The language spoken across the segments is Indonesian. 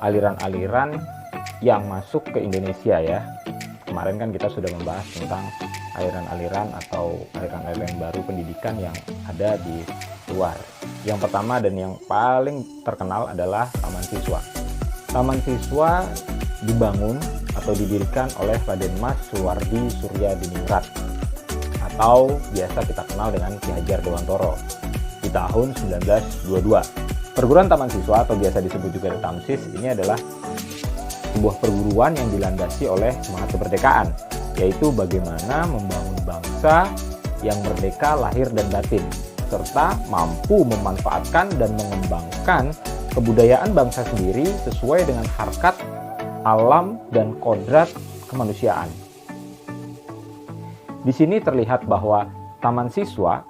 aliran-aliran yang masuk ke Indonesia ya. Kemarin kan kita sudah membahas tentang aliran-aliran atau aliran-aliran baru pendidikan yang ada di luar. Yang pertama dan yang paling terkenal adalah Taman Siswa. Taman Siswa dibangun atau didirikan oleh Raden Mas Suwardi Suryadiningrat atau biasa kita kenal dengan Ki Hajar Dewantoro di tahun 1922. Perguruan Taman Siswa atau biasa disebut juga Tamsis ini adalah sebuah perguruan yang dilandasi oleh semangat kemerdekaan, yaitu bagaimana membangun bangsa yang merdeka lahir dan batin, serta mampu memanfaatkan dan mengembangkan kebudayaan bangsa sendiri sesuai dengan harkat, alam, dan kodrat kemanusiaan. Di sini terlihat bahwa Taman Siswa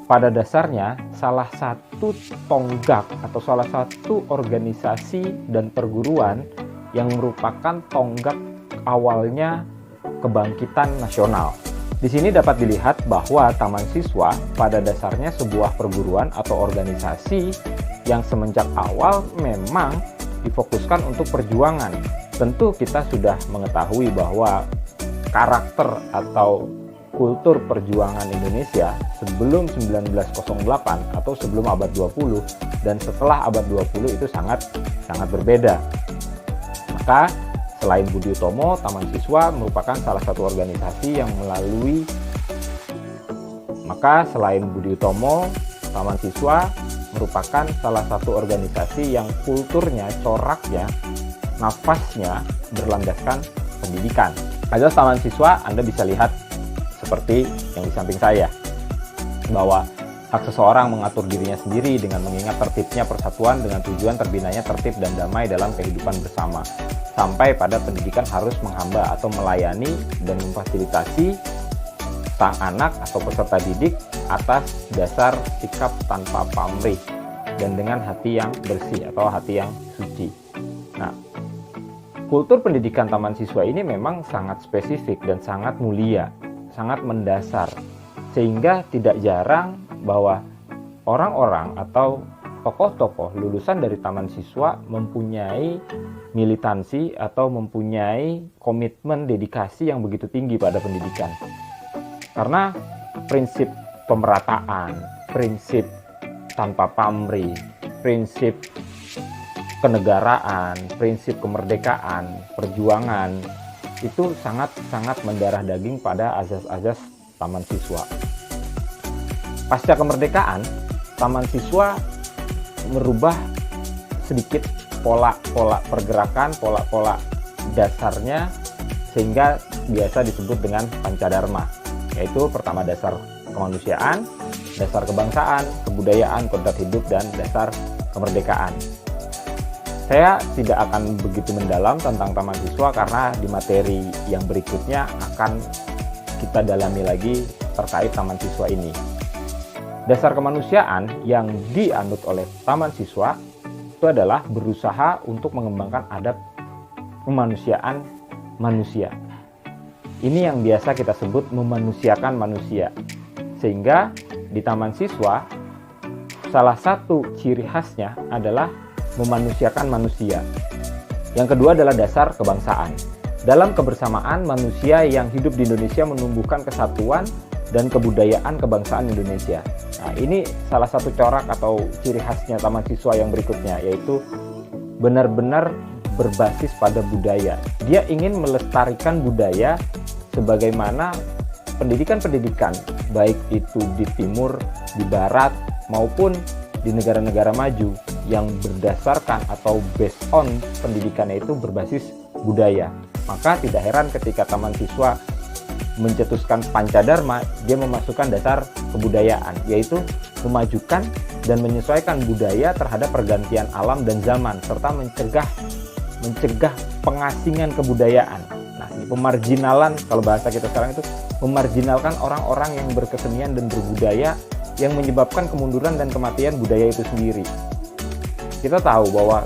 pada dasarnya salah satu tonggak atau salah satu organisasi dan perguruan yang merupakan tonggak awalnya kebangkitan nasional. Di sini dapat dilihat bahwa Taman Siswa pada dasarnya sebuah perguruan atau organisasi yang semenjak awal memang difokuskan untuk perjuangan. Tentu kita sudah mengetahui bahwa karakter atau kultur perjuangan Indonesia sebelum 1908 atau sebelum abad 20 dan setelah abad 20 itu sangat berbeda. Maka selain Budi Utomo, Taman Siswa merupakan salah satu organisasi yang melalui Taman Siswa merupakan salah satu organisasi yang kulturnya, coraknya, nafasnya berlandaskan pendidikan. Pada Taman Siswa Anda bisa lihat seperti yang di samping saya, bahwa hak seseorang mengatur dirinya sendiri dengan mengingat tertibnya persatuan dengan tujuan terbinanya tertib dan damai dalam kehidupan bersama, sampai pada pendidikan harus menghamba atau melayani dan memfasilitasi sang anak atau peserta didik atas dasar sikap tanpa pamrih dan dengan hati yang bersih atau hati yang suci. Nah, kultur pendidikan Taman Siswa ini memang sangat spesifik dan sangat mulia, sangat mendasar, sehingga tidak jarang bahwa orang-orang atau tokoh-tokoh lulusan dari Taman Siswa mempunyai militansi atau mempunyai komitmen dedikasi yang begitu tinggi pada pendidikan. Karena prinsip pemerataan, prinsip tanpa pamrih, prinsip kenegaraan, prinsip kemerdekaan, perjuangan itu sangat mendarah daging pada azas-azas Taman Siswa. Pasca kemerdekaan, Taman Siswa merubah sedikit pola-pola pergerakan, pola-pola dasarnya, sehingga biasa disebut dengan Pancadharma, yaitu pertama dasar kemanusiaan, dasar kebangsaan, kebudayaan, kodrat hidup, dan dasar kemerdekaan. Saya tidak akan begitu mendalam tentang Taman Siswa karena di materi yang berikutnya akan kita dalami lagi terkait Taman Siswa ini. Dasar kemanusiaan yang dianut oleh Taman Siswa itu adalah berusaha untuk mengembangkan adab kemanusiaan manusia. Ini yang biasa kita sebut memanusiakan manusia. Sehingga di Taman Siswa salah satu ciri khasnya adalah memanusiakan manusia. Yang kedua adalah dasar kebangsaan. Dalam kebersamaan, manusia yang hidup di Indonesia menumbuhkan kesatuan dan kebudayaan kebangsaan Indonesia. Nah, ini salah satu corak atau ciri khasnya Taman Siswa yang berikutnya, yaitu benar-benar berbasis pada budaya. Dia ingin melestarikan budaya sebagaimana pendidikan-pendidikan, baik itu di timur, di barat, maupun di negara-negara maju yang berdasarkan atau based on pendidikannya itu berbasis budaya. Maka tidak heran ketika Taman Siswa mencetuskan Pancadharma, dia memasukkan dasar kebudayaan, yaitu memajukan dan menyesuaikan budaya terhadap pergantian alam dan zaman, serta mencegah pengasingan kebudayaan. Nah, pemarginalan, kalau bahasa kita sekarang itu memarginalkan orang-orang yang berkesenian dan berbudaya yang menyebabkan kemunduran dan kematian budaya itu sendiri. Kita tahu bahwa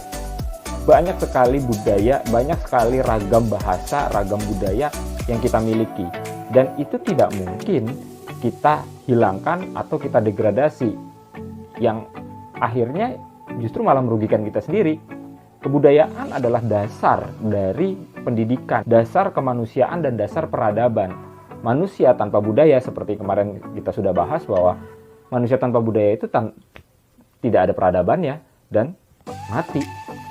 banyak sekali budaya, banyak sekali ragam bahasa, ragam budaya yang kita miliki. Dan itu tidak mungkin kita hilangkan atau kita degradasi. Yang akhirnya justru malah merugikan kita sendiri. Kebudayaan adalah dasar dari pendidikan, dasar kemanusiaan dan dasar peradaban. Manusia tanpa budaya, seperti kemarin kita sudah bahas bahwa manusia tanpa budaya itu tidak ada peradabannya dan mati.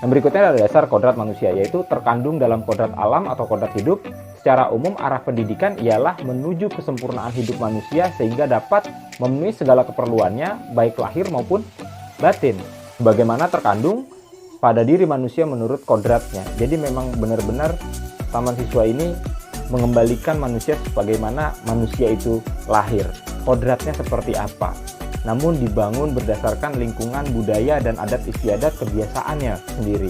Yang berikutnya adalah dasar kodrat manusia, yaitu terkandung dalam kodrat alam atau kodrat hidup. Secara umum arah pendidikan ialah menuju kesempurnaan hidup manusia sehingga dapat memenuhi segala keperluannya baik lahir maupun batin, sebagaimana terkandung pada diri manusia menurut kodratnya. Jadi memang benar-benar Taman Siswa ini mengembalikan manusia sebagaimana manusia itu lahir. Kodratnya seperti apa? Namun dibangun berdasarkan lingkungan budaya dan adat istiadat kebiasaannya sendiri.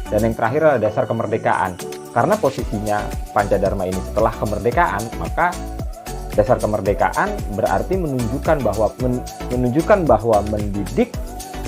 Dan yang terakhir adalah dasar kemerdekaan. Karena posisinya Pancadharma ini setelah kemerdekaan, maka dasar kemerdekaan berarti menunjukkan bahwa mendidik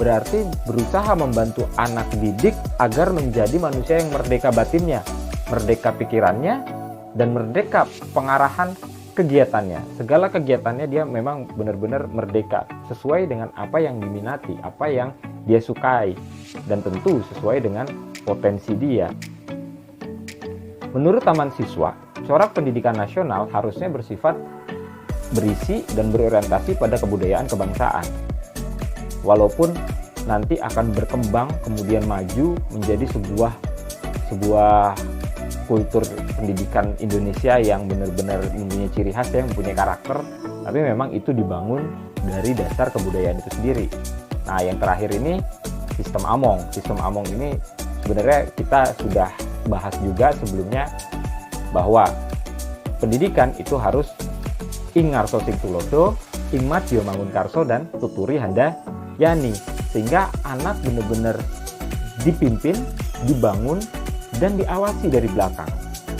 berarti berusaha membantu anak didik agar menjadi manusia yang merdeka batinnya, merdeka pikirannya, dan merdeka pengarahan kegiatannya. Segala kegiatannya dia memang benar-benar merdeka, sesuai dengan apa yang diminati, apa yang dia sukai, dan tentu sesuai dengan potensi dia. Menurut Taman Siswa, corak pendidikan nasional harusnya bersifat berisi dan berorientasi pada kebudayaan kebangsaan. Walaupun nanti akan berkembang kemudian maju menjadi sebuah kultur pendidikan Indonesia yang benar-benar mempunyai ciri khas, yang mempunyai karakter, tapi memang itu dibangun dari dasar kebudayaan itu sendiri. Nah, yang terakhir ini sistem Among. Sistem Among ini sebenarnya kita sudah bahas juga sebelumnya bahwa pendidikan itu harus ing ngarso sing tulodo, ing madya mangun karso, dan tuturi handa yani, sehingga anak benar-benar dipimpin, dibangun, dan diawasi dari belakang.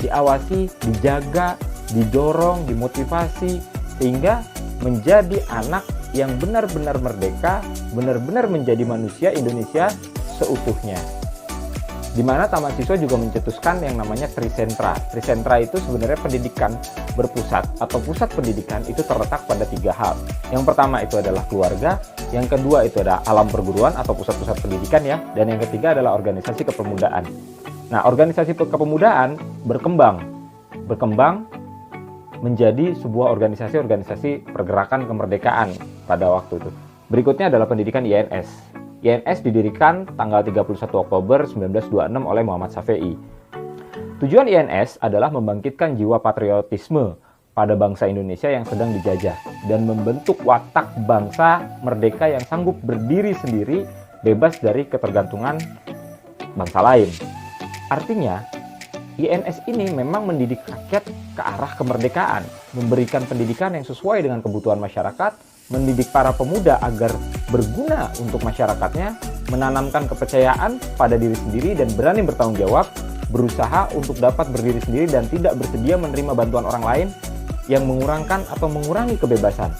Diawasi, dijaga, didorong, dimotivasi, sehingga menjadi anak yang benar-benar merdeka, benar-benar menjadi manusia Indonesia seutuhnya. Di mana Taman Siswa juga mencetuskan yang namanya Trisentra. Trisentra itu sebenarnya pendidikan berpusat atau pusat pendidikan itu terletak pada 3 hal. Yang pertama itu adalah keluarga, yang kedua itu adalah alam perguruan atau pusat-pusat pendidikan ya, dan yang ketiga adalah organisasi kepemudaan. Nah, organisasi kepemudaan berkembang menjadi sebuah organisasi pergerakan kemerdekaan pada waktu itu. Berikutnya adalah pendidikan INS. INS didirikan tanggal 31 Oktober 1926 oleh Muhammad Syafi'i. Tujuan INS adalah membangkitkan jiwa patriotisme pada bangsa Indonesia yang sedang dijajah dan membentuk watak bangsa merdeka yang sanggup berdiri sendiri, bebas dari ketergantungan bangsa lain. Artinya, INS ini memang mendidik rakyat ke arah kemerdekaan, memberikan pendidikan yang sesuai dengan kebutuhan masyarakat, mendidik para pemuda agar berguna untuk masyarakatnya, menanamkan kepercayaan pada diri sendiri dan berani bertanggung jawab, berusaha untuk dapat berdiri sendiri dan tidak bersedia menerima bantuan orang lain yang mengurangkan atau mengurangi kebebasan.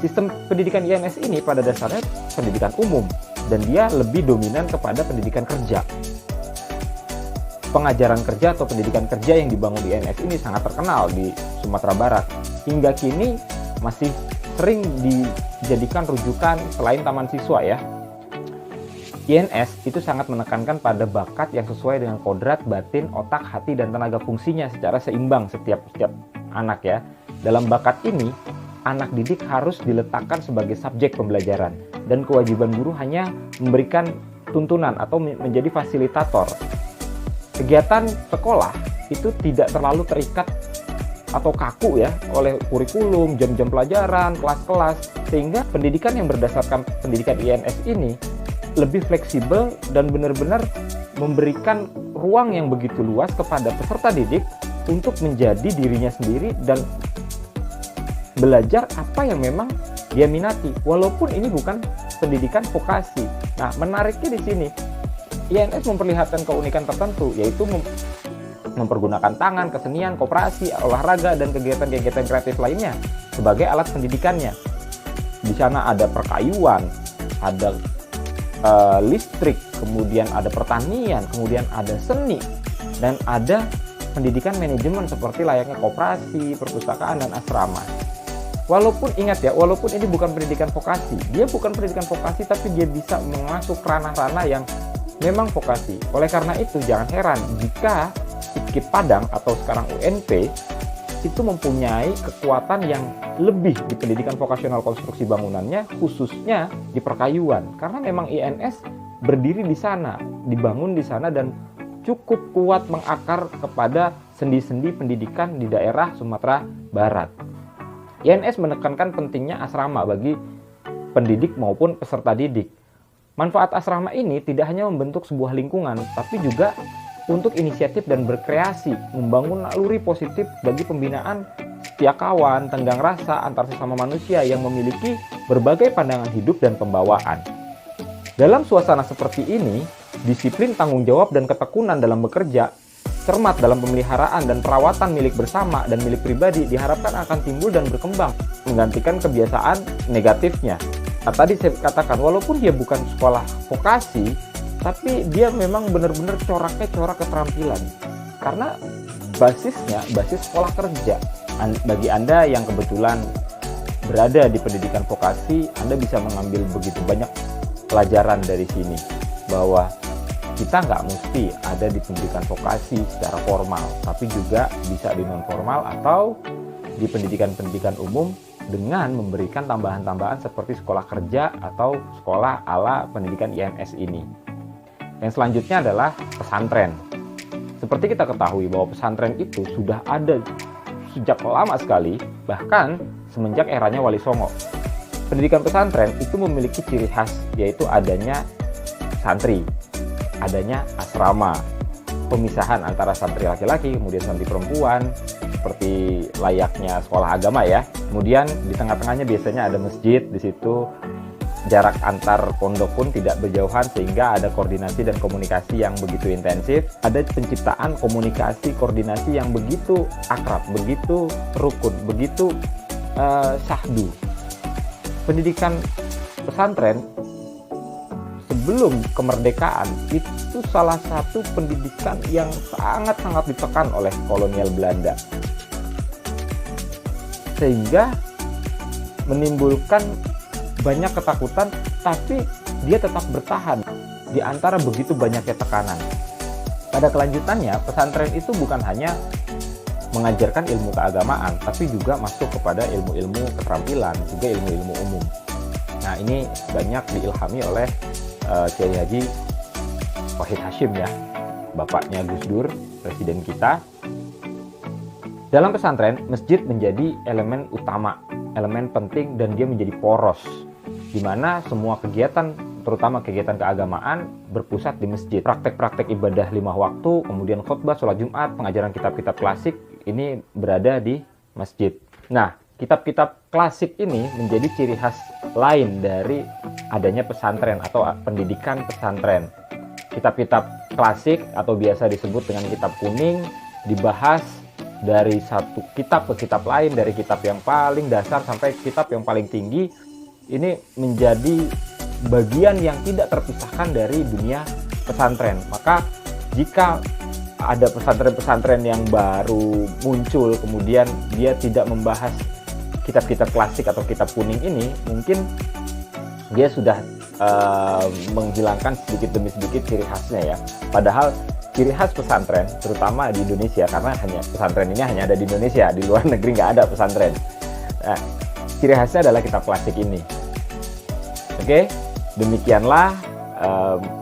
Sistem pendidikan INS ini pada dasarnya pendidikan umum dan dia lebih dominan kepada pendidikan kerja. Pengajaran kerja atau pendidikan kerja yang dibangun di INS ini sangat terkenal di Sumatera Barat. Hingga kini masih sering dijadikan rujukan selain Taman Siswa ya. INS itu sangat menekankan pada bakat yang sesuai dengan kodrat, batin, otak, hati, dan tenaga fungsinya secara seimbang setiap anak ya. Dalam bakat ini, anak didik harus diletakkan sebagai subjek pembelajaran dan kewajiban guru hanya memberikan tuntunan atau menjadi fasilitator. Kegiatan sekolah itu tidak terlalu terikat atau kaku ya oleh kurikulum, jam-jam pelajaran, kelas-kelas, sehingga pendidikan yang berdasarkan pendidikan INS ini lebih fleksibel dan benar-benar memberikan ruang yang begitu luas kepada peserta didik untuk menjadi dirinya sendiri dan belajar apa yang memang dia minati, walaupun ini bukan pendidikan vokasi. Nah, menariknya di sini INS memperlihatkan keunikan tertentu, yaitu mempergunakan tangan, kesenian, koperasi, olahraga, dan kegiatan-kegiatan kreatif lainnya sebagai alat pendidikannya. Di sana ada perkayuan, ada listrik, kemudian ada pertanian, kemudian ada seni, dan ada pendidikan manajemen seperti layaknya koperasi, perpustakaan, dan asrama. Walaupun ingat ya, walaupun ini bukan pendidikan vokasi, dia bukan pendidikan vokasi, tapi dia bisa masuk ranah-ranah yang memang vokasi. Oleh karena itu, jangan heran jika IPKIP Padang atau sekarang UNP itu mempunyai kekuatan yang lebih di pendidikan vokasional konstruksi bangunannya, khususnya di perkayuan. Karena memang INS berdiri di sana, dibangun di sana, dan cukup kuat mengakar kepada sendi-sendi pendidikan di daerah Sumatera Barat. INS menekankan pentingnya asrama bagi pendidik maupun peserta didik. Manfaat asrama ini tidak hanya membentuk sebuah lingkungan, tapi juga untuk inisiatif dan berkreasi, membangun naluri positif bagi pembinaan setia kawan, tenggang rasa antar sesama manusia yang memiliki berbagai pandangan hidup dan pembawaan. Dalam suasana seperti ini, disiplin, tanggung jawab, dan ketekunan dalam bekerja, cermat dalam pemeliharaan dan perawatan milik bersama dan milik pribadi diharapkan akan timbul dan berkembang, menggantikan kebiasaan negatifnya. Nah, tadi saya katakan, walaupun dia bukan sekolah vokasi, tapi dia memang benar-benar coraknya corak keterampilan. Karena basisnya, basis sekolah kerja. Bagi Anda yang kebetulan berada di pendidikan vokasi, Anda bisa mengambil begitu banyak pelajaran dari sini. Bahwa kita nggak mesti ada di pendidikan vokasi secara formal, tapi juga bisa di non-formal atau di pendidikan-pendidikan umum dengan memberikan tambahan-tambahan seperti sekolah kerja atau sekolah ala pendidikan INS ini. Yang selanjutnya adalah pesantren. Seperti kita ketahui bahwa pesantren itu sudah ada sejak lama sekali, bahkan semenjak eranya Wali Songo. Pendidikan pesantren itu memiliki ciri khas, yaitu adanya santri, adanya asrama, pemisahan antara santri laki-laki, kemudian santri perempuan, seperti layaknya sekolah agama ya. Kemudian di tengah-tengahnya biasanya ada masjid di situ. Jarak antar pondok pun tidak berjauhan sehingga ada koordinasi dan komunikasi yang begitu intensif. Ada penciptaan komunikasi, koordinasi yang begitu akrab, begitu rukun, begitu syahdu. Pendidikan pesantren sebelum kemerdekaan itu salah satu pendidikan yang sangat-sangat ditekan oleh kolonial Belanda. Sehingga menimbulkan banyak ketakutan, tapi dia tetap bertahan di antara begitu banyaknya tekanan. Pada kelanjutannya, pesantren itu bukan hanya mengajarkan ilmu keagamaan, tapi juga masuk kepada ilmu-ilmu keterampilan, juga ilmu-ilmu umum. Nah, ini banyak diilhami oleh Kiai Haji Wahid Hasyim ya, bapaknya Gus Dur, presiden kita. Dalam pesantren, masjid menjadi elemen utama, elemen penting, dan dia menjadi poros, di mana semua kegiatan, terutama kegiatan keagamaan, berpusat di masjid. Praktek-praktek ibadah 5 waktu, kemudian khutbah, sholat Jumat, pengajaran kitab-kitab klasik, ini berada di masjid. Nah, kitab-kitab klasik ini menjadi ciri khas lain dari adanya pesantren atau pendidikan pesantren. Kitab-kitab klasik atau biasa disebut dengan kitab kuning dibahas dari satu kitab ke kitab lain, dari kitab yang paling dasar sampai kitab yang paling tinggi. Ini menjadi bagian yang tidak terpisahkan dari dunia pesantren. Maka jika ada pesantren-pesantren yang baru muncul, kemudian dia tidak membahas kitab-kitab klasik atau kitab kuning ini, mungkin dia sudah menghilangkan sedikit demi sedikit ciri khasnya ya. Padahal ciri khas pesantren, terutama di Indonesia, karena pesantren ini hanya ada di Indonesia, di luar negeri nggak ada pesantren. Nah, ciri khasnya adalah kitab klasik ini. Oke, demikianlah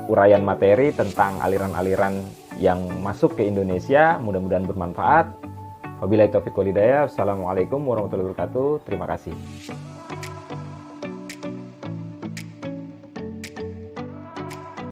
uraian materi tentang aliran-aliran yang masuk ke Indonesia. Mudah-mudahan bermanfaat. Wabillahi taufiq wal hidayah. Assalamualaikum warahmatullahi wabarakatuh. Terima kasih.